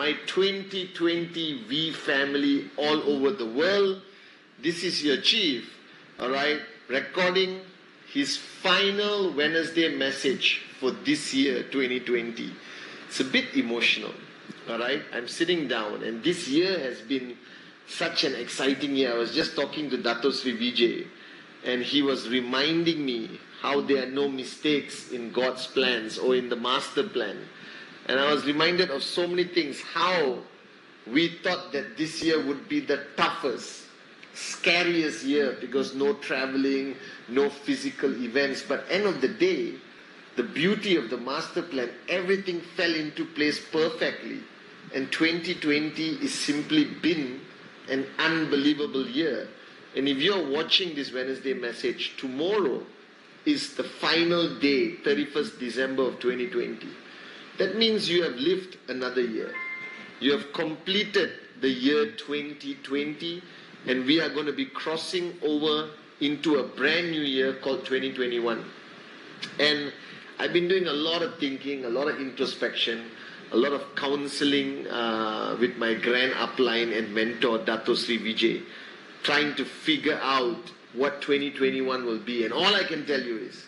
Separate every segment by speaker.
Speaker 1: my 2020 V family all over the world. This is your chief, all right, recording his final Wednesday message for this year, 2020. It's a bit emotional, all right? I'm sitting down, and this year has been such an exciting year. I was just talking to Dato Sri Vijay, and he was reminding me how there are no mistakes in God's plans or in the master plan. And I was reminded of so many things, how we thought that this year would be the toughest, scariest year because no traveling, no physical events. But end of the day, the beauty of the master plan, everything fell into place perfectly. And 2020 is simply been an unbelievable year. And if you're watching this Wednesday message, tomorrow is the final day, 31st December of 2020. That means you have lived another year. You have completed the year 2020, and we are going to be crossing over into a brand new year called 2021. And I've been doing a lot of thinking, a lot of introspection, a lot of counseling with my grand upline and mentor, Dato Sri Vijay, trying to figure out what 2021 will be. And all I can tell you is,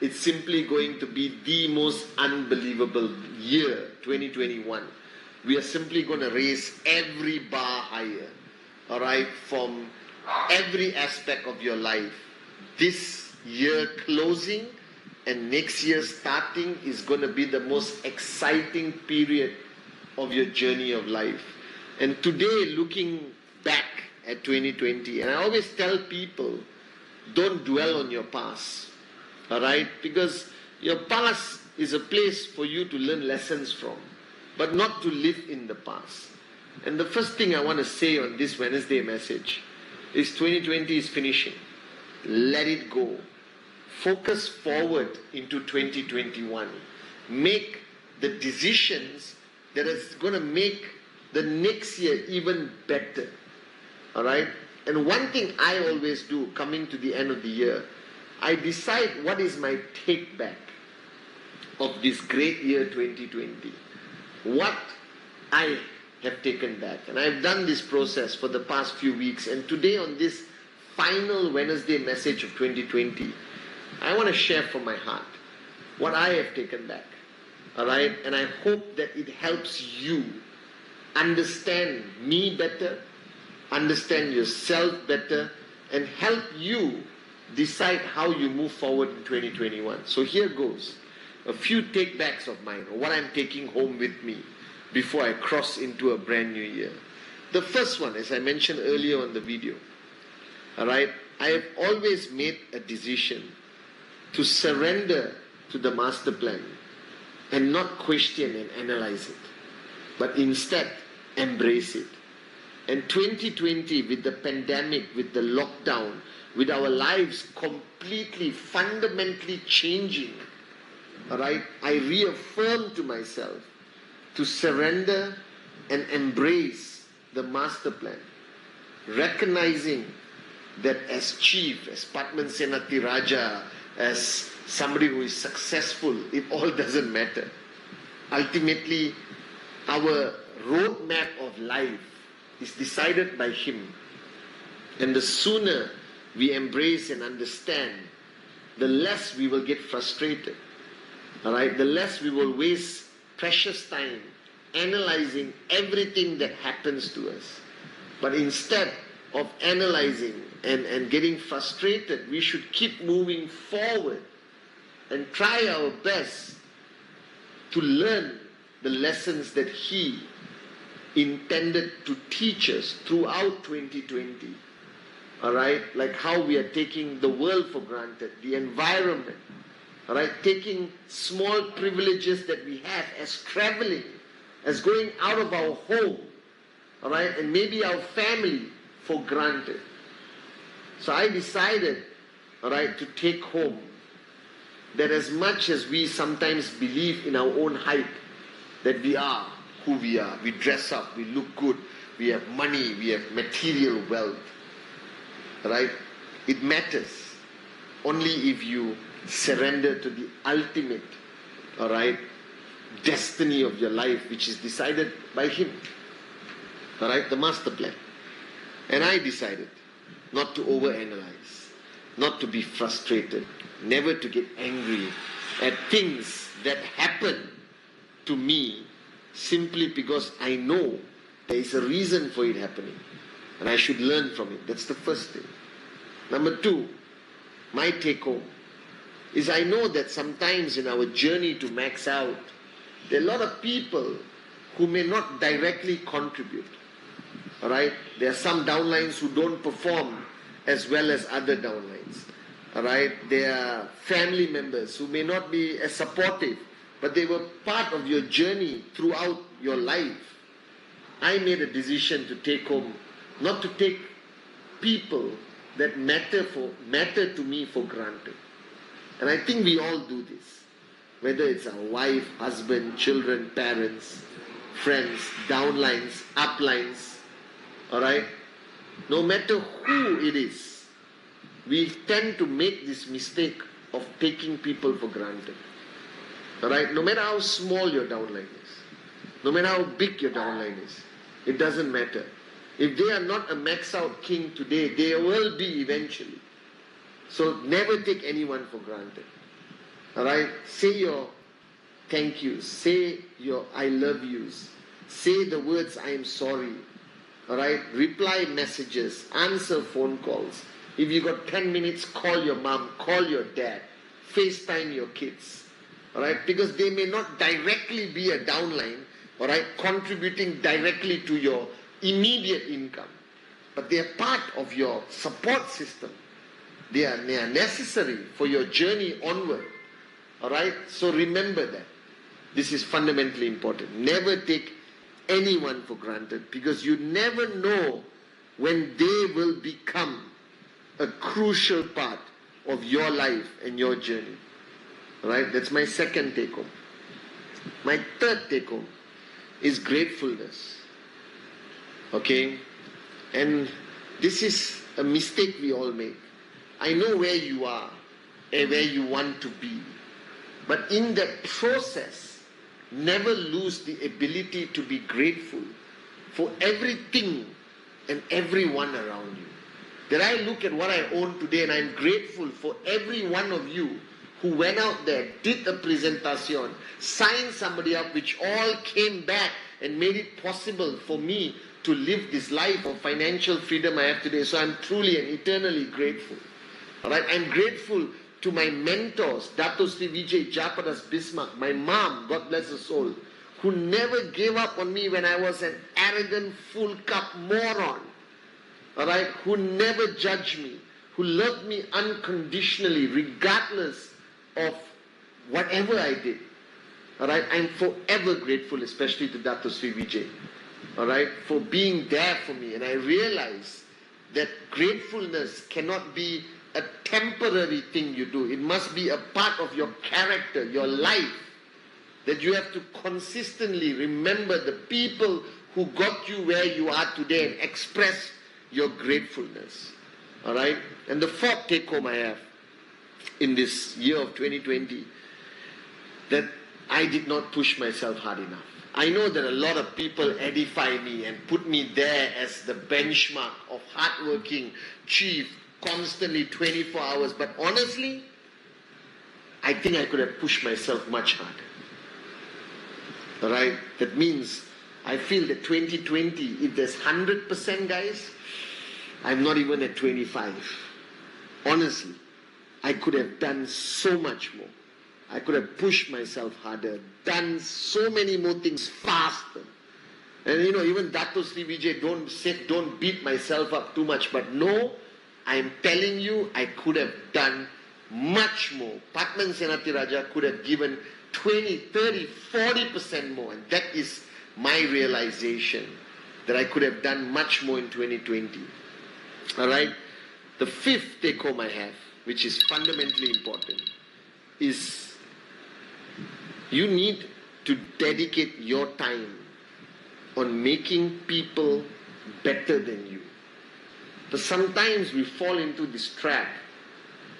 Speaker 1: it's simply going to be the most unbelievable year, 2021. We are simply going to raise every bar higher, all right, from every aspect of your life. This year closing and next year starting is going to be the most exciting period of your journey of life. And today, looking back at 2020, and I always tell people, don't dwell on your past. All right? Because your past is a place for you to learn lessons from, but not to live in the past. And the first thing I want to say on this Wednesday message is 2020 is finishing. Let it go. Focus forward into 2021. Make the decisions that is going to make the next year even better. All right? And one thing I always do coming to the end of the year, I decide what is my take back of this great year 2020. What I have taken back. And I've done this process for the past few weeks. And today on this final Wednesday message of 2020, I want to share from my heart what I have taken back. All right? And I hope that it helps you understand me better, understand yourself better, and help you decide how you move forward in 2021. So here goes. A few take-backs of mine, or what I'm taking home with me before I cross into a brand new year. The first one, as I mentioned earlier on the video, all right, I have always made a decision to surrender to the master plan and not question and analyze it, but instead embrace it. And 2020, with the pandemic, with the lockdown, with our lives completely, fundamentally changing, all right, I reaffirm to myself to surrender and embrace the master plan, recognizing that as chief, as Pathman Senathirajah, as somebody who is successful, it all doesn't matter. Ultimately, our roadmap of life is decided by him. And the sooner we embrace and understand, the less we will get frustrated. All right? The less we will waste precious time analyzing everything that happens to us. But instead of analyzing and getting frustrated, we should keep moving forward and try our best to learn the lessons that he intended to teach us throughout 2020. All right? Like how we are taking the world for granted, the environment. All right? Taking small privileges that we have as traveling, as going out of our home. All right? And maybe our family for granted. So I decided, all right, to take home that as much as we sometimes believe in our own hype, that we are who we are, we dress up, we look good, we have money, we have material wealth, right? It matters only if you surrender to the ultimate, all right, destiny of your life, which is decided by Him. Alright, the master plan. And I decided not to overanalyze, not to be frustrated, never to get angry at things that happen to me simply because I know there is a reason for it happening and I should learn from it. That's the first thing. Number two, my take home is I know that sometimes in our journey to max out, there are a lot of people who may not directly contribute. Alright? There are some downlines who don't perform as well as other downlines. Alright? There are family members who may not be as supportive, but they were part of your journey throughout your life. I made a decision to take home, not to take people that matter to me for granted. And I think we all do this. Whether it's our wife, husband, children, parents, friends, downlines, uplines. Alright? No matter who it is, we tend to make this mistake of taking people for granted. Alright? No matter how small your downline is, no matter how big your downline is, it doesn't matter. If they are not a max out king today, they will be eventually. So never take anyone for granted. Alright? Say your thank yous. Say your I love yous. Say the words I am sorry. Alright? Reply messages. Answer phone calls. If you got 10 minutes, call your mom, call your dad. FaceTime your kids. Alright? Because they may not directly be a downline, alright, contributing directly to your immediate income. But they are part of your support system. They are necessary for your journey onward. Alright? So remember that. This is fundamentally important. Never take anyone for granted, because you never know when they will become a crucial part of your life and your journey. Alright? That's my second take home. My third take home is gratefulness. Okay? And this is a mistake we all make. I know where you are and where you want to be. But in that process, never lose the ability to be grateful for everything and everyone around you. That I look at what I own today and I'm grateful for every one of you who went out there, did a presentation, signed somebody up, which all came back and made it possible for me to live this life of financial freedom I have today. So I'm truly and eternally grateful. Alright, I'm grateful to my mentors, Dato Sri Vijay Japadas Bismarck, my mom, God bless her soul, who never gave up on me when I was an arrogant, full cup moron. Alright, who never judged me, who loved me unconditionally, regardless of whatever I did. Alright, I'm forever grateful, especially to Dato Sri Vijay. Alright, for being there for me. And I realize that gratefulness cannot be a temporary thing you do. It must be a part of your character, your life. That you have to consistently remember the people who got you where you are today and express your gratefulness. Alright? And the fourth take home I have in this year of 2020, that I did not push myself hard enough. I know that a lot of people edify me and put me there as the benchmark of hardworking chief, constantly 24 hours. But honestly, I think I could have pushed myself much harder. Alright? That means I feel that 2020, if there's 100% guys, I'm not even at 25. Honestly, I could have done so much more. I could have pushed myself harder, done so many more things faster. And even Dato Sri Vijay, don't beat myself up too much, but no, I'm telling you, I could have done much more. Pathman Senathirajah could have given 20, 30, 40% more. And that is my realization, that I could have done much more in 2020. Alright? The fifth take home I have, which is fundamentally important, is you need to dedicate your time on making people better than you. But sometimes we fall into this trap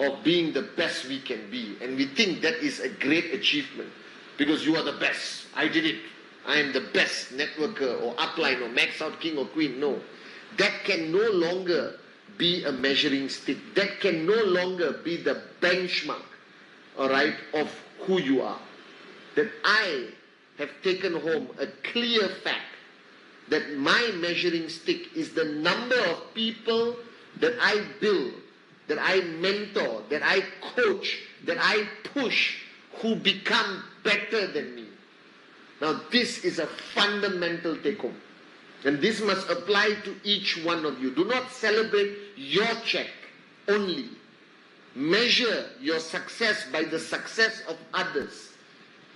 Speaker 1: of being the best we can be, and we think that is a great achievement. because you are the best. I did it. I am the best networker or upline or max out king or queen. No. That can no longer be a measuring stick. That can no longer be the benchmark, all right, of who you are. That I have taken home a clear fact that my measuring stick is the number of people that I build, that I mentor, that I coach, that I push, who become better than me. Now this is a fundamental take-home. And this must apply to each one of you. Do not celebrate your check only. Measure your success by the success of others.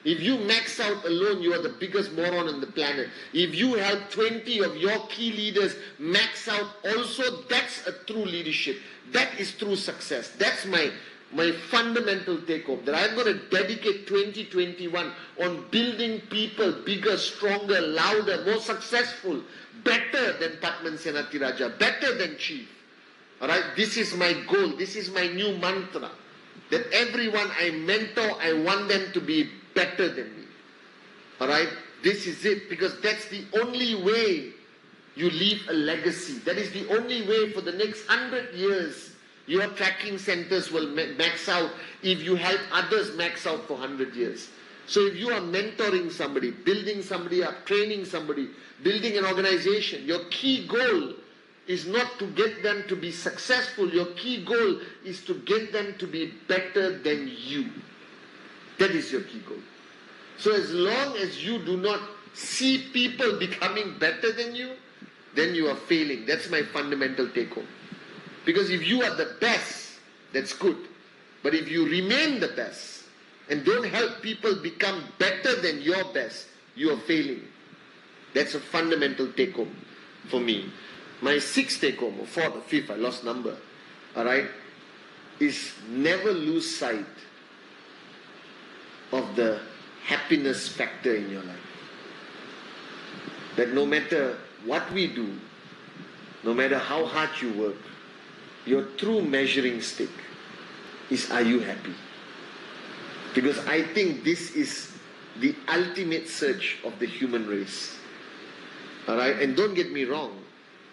Speaker 1: If you max out alone, you are the biggest moron on the planet. If you help 20 of your key leaders max out also, that's a true leadership. That is true success. That's my fundamental take-home, that I'm going to dedicate 2021 on building people bigger, stronger, louder, more successful, better than Pathman Senathirajah, better than Chief. All right, this is my goal. This is my new mantra. That everyone I mentor, I want them to be better than me. All right, this is it, because that's the only way you leave a legacy. That is the only way for the next 100 years your tracking centers will max out if you help others max out for 100 years. So if you are mentoring somebody, building somebody up, training somebody, building an organization, your key goal is not to get them to be successful. Your key goal is to get them to be better than you. That is your key goal. So as long as you do not see people becoming better than you, then you are failing. That's my fundamental take-home. Because if you are the best, that's good. But if you remain the best and don't help people become better than your best, you are failing. That's a fundamental take-home for me. My sixth take-home, or fourth or fifth, I lost number, all right, is never lose sight of the happiness factor in your life. That no matter what we do, no matter how hard you work, your true measuring stick is, are you happy? Because I think this is the ultimate search of the human race. All right, and don't get me wrong.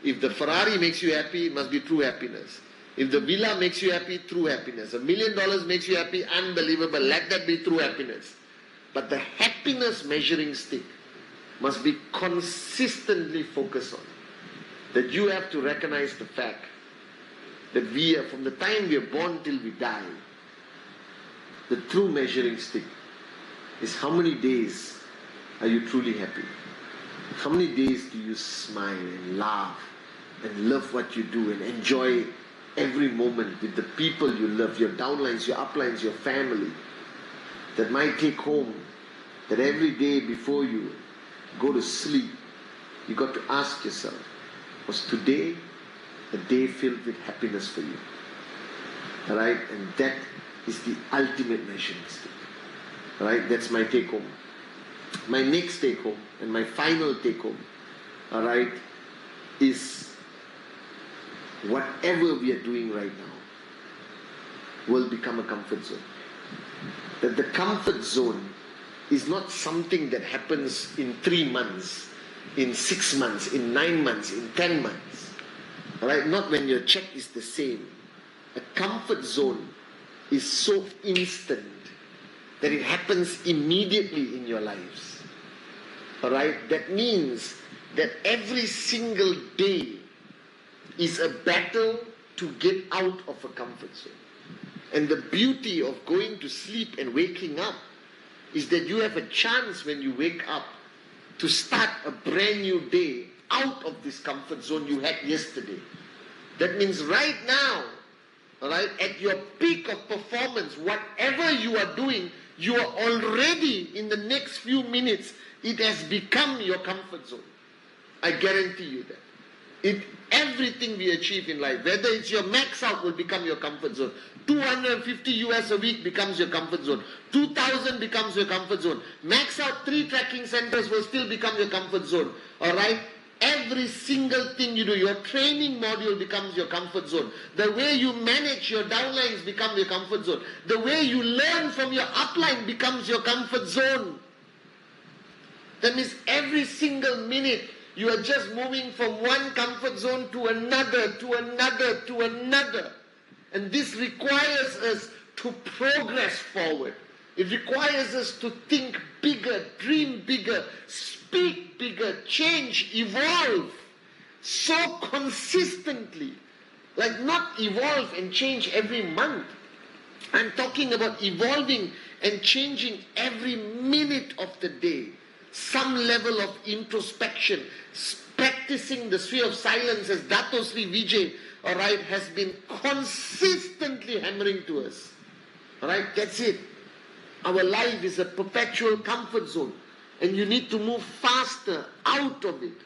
Speaker 1: If the Ferrari makes you happy, it must be true happiness. If the villa makes you happy, true happiness. $1 million makes you happy, unbelievable. Let that be true happiness. But the happiness measuring stick must be consistently focused on. That you have to recognize the fact that we are, from the time we are born till we die, the true measuring stick is how many days are you truly happy? How many days do you smile and laugh and love what you do and enjoy every moment with the people you love, your downlines, your uplines, your family? That might take home, that every day before you go to sleep, you got to ask yourself, was today a day filled with happiness for you? Alright, and that is the ultimate measuring stick. Alright, that's my take home. My next take home and my final take home, alright, is whatever we are doing right now will become a comfort zone. That the comfort zone is not something that happens in 3 months, in 6 months, in 9 months, in 10 months. Alright, not when your check is the same. A comfort zone is so instant that it happens immediately in your lives. Alright, that means that every single day is a battle to get out of a comfort zone. And the beauty of going to sleep and waking up is that you have a chance when you wake up to start a brand new day out of this comfort zone you had yesterday. That means right now, alright, at your peak of performance, whatever you are doing, you are already, in the next few minutes, it has become your comfort zone. I guarantee you that. Everything we achieve in life, whether it's your max out, will become your comfort zone. 250 US a week becomes your comfort zone. 2,000 becomes your comfort zone. Max out 3 tracking centers will still become your comfort zone. Alright? Every single thing you do, your training module becomes your comfort zone. The way you manage your downlines becomes your comfort zone. The way you learn from your upline becomes your comfort zone. That means every single minute you are just moving from one comfort zone to another, to another, to another. And this requires us to progress forward. It requires us to think bigger, dream bigger, speak bigger, change, evolve so consistently. Like not evolve and change every month. I'm talking about evolving and changing every minute of the day. Some level of introspection, practicing the sphere of silence as Dato Sri Vijay, has been consistently hammering to us. That's it. Our life is a perpetual comfort zone, and you need to move faster out of it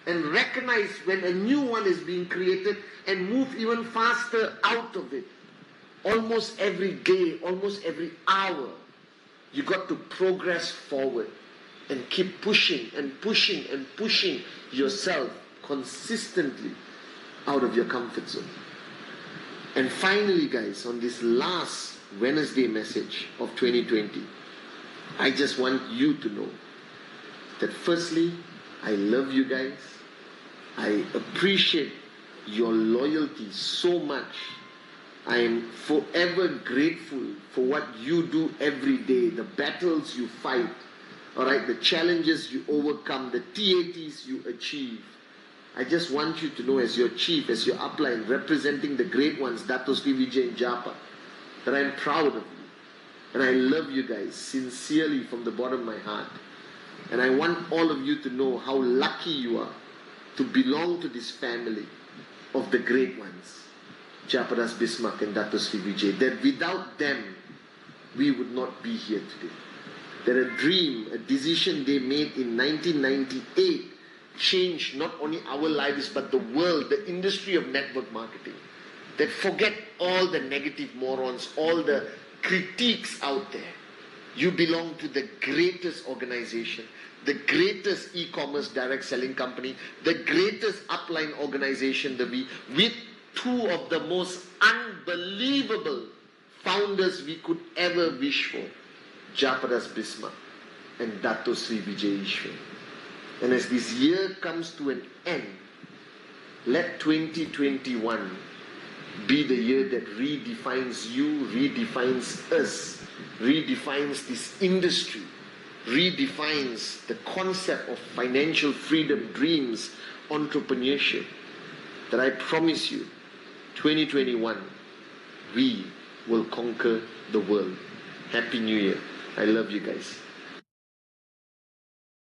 Speaker 1: and recognize when a new one is being created and move even faster out of it. Almost every day, almost every hour, you got to progress forward and keep pushing and pushing and pushing yourself consistently out of your comfort zone. And finally, guys, on this last Wednesday message of 2020, I just want you to know that firstly, I love you guys. I appreciate your loyalty so much. I am forever grateful for what you do every day, the battles you fight, the challenges you overcome, the TATs you achieve. I just want you to know, as your chief, as your upline, representing the great ones, Dato Sri Vijay and Japa, that I'm proud of you. And I love you guys sincerely from the bottom of my heart. And I want all of you to know how lucky you are to belong to this family of the great ones, Japadas Bismarck and Dato Sri Vijay. That without them, we would not be here today. That a dream, a decision they made in 1998 changed not only our lives but the world, the industry of network marketing. That forget all the negative morons, all the critiques out there. You belong to the greatest organization, the greatest e-commerce direct selling company, the greatest upline organization, with two of the most unbelievable founders we could ever wish for, Japadas Bismarck and Dato Sri Vijay Ishwar. And as this year comes to an end, let 2021 be the year that redefines you, redefines us, redefines this industry, redefines the concept of financial freedom, dreams, entrepreneurship. That I promise you, 2021, we will conquer the world. Happy New Year. I love you guys.